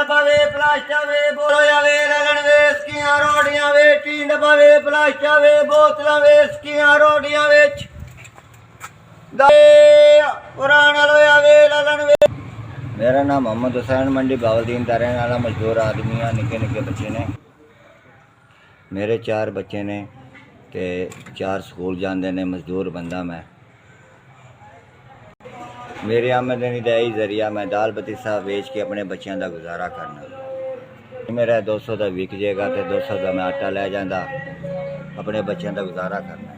पवे प्लास्टिक वे बोया वे ललन वे स्कियां रोटियां वे टीन पवे प्लास्टिक वे बोतलां वे स्कियां रोटियां वे पुराना लोया वे ललन वे। मेरा नाम मोहम्मद हुसैन मंडी बावलदीन का रहने वाला मजदूर आदमी है। निके निके बच्चे ने मेरे 4 बच्चे ने ते 4 स्कूल जाते हैं। मजदूर बंदा मैं। मेरी आमदनी का यही जरिया मैं दाल बतीसा बेच के अपने बच्चों का गुजारा करना। मेरा 200 का विक जाएगा तो 200 का मैं आटा लै जाता अपने बच्चों का गुजारा करना।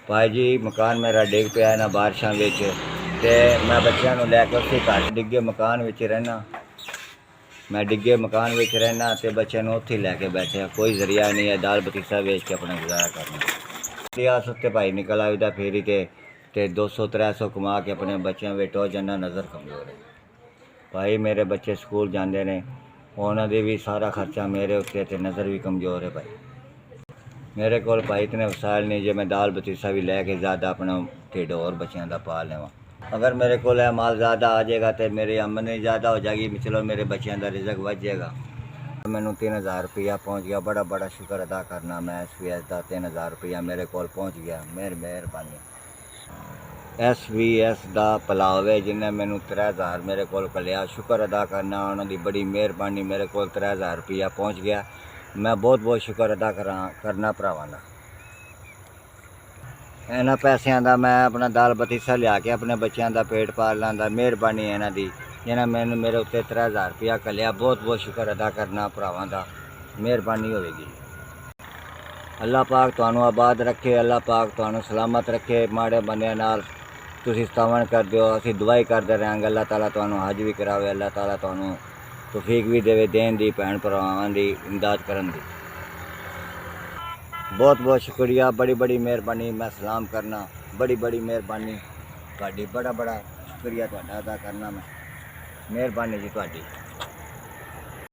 भाई जी मकान मेरा डिग पिया ना बारिशों में तो मैं बच्चों को लैके उसी घर डिगे मकान में रहना। मैं डिगे मकान में रहना तो बच्चों को उत्थे लैके बैठे। कोई जरिया नहीं है दाल बतीसा बेच के अपना गुजारा करना। अस उत्ते भाई निकल आईदा फेरी ते 200-300 कमा के अपने बच्चों बेटो जाना। नज़र कमज़ोर है भाई। मेरे बच्चे स्कूल जाते हैं उन्होंने भी सारा खर्चा मेरे उत्ते ते नज़र भी कमज़ोर है भाई। मेरे को भाई इतने वसाइल नहीं जो मैं दाल बतीसा भी लैके ज़्यादा अपना ढिड और बच्चों का पाल लेवा। अगर मेरे को माल ज़्यादा आ जाएगा तो मेरी आमदनी ज़्यादा हो जाएगी। चलो मेरे बच्चों का रिजक बच जाएगा। मैनू 3000 रुपया पहुँच गया। बड़ा बड़ा शुक्र अदा करना मैं SVS का। 3000 रुपया मेरे को पहुँच गया। मेहरबानी SVS का भलाव है जिन्हें मैनू 3000 मेरे को लिया। शुक्र अदा करना उन्होंने बड़ी मेहरबानी। मेरे को 3000 रुपया पहुँच गया। मैं बहुत बहुत शुक्र अदा करना भरावां दा। इन्हां पैसों का मैं अपना दाल बतीसा लिया के अपने बच्चों का पेट पाल लांदा। मेहरबानी इन्हां दी जिन्हें मैंने मेरे उत्ते 3000 रुपया कलिया। बहुत बहुत शुक्र अदा करना भरावां दा। मेहरबानी होगी। अल्लाह पाक तुहानू आबाद रखे। अल्लाह पाक तुहानू सलामत रखे। माड़े बंदियां नाल तुसीं सतावन कर दिओ। असीं दुआई करते रहेंगे। अल्लाह ताला तुहानू हज भी करावे। अल्लाह ताला तुहानू तौफीक भी देवे देन दी भैन भरावां दी इमदाद करन दी। बहुत बहुत शुक्रिया। बड़ी बड़ी मेहरबानी। मैं सलाम करना। बड़ी बड़ी मेहरबानी तुहाडी। बड़ा बड़ा शुक्रिया तुहाडा अदा करना मैं। मेहरबानी जी तुहाडी।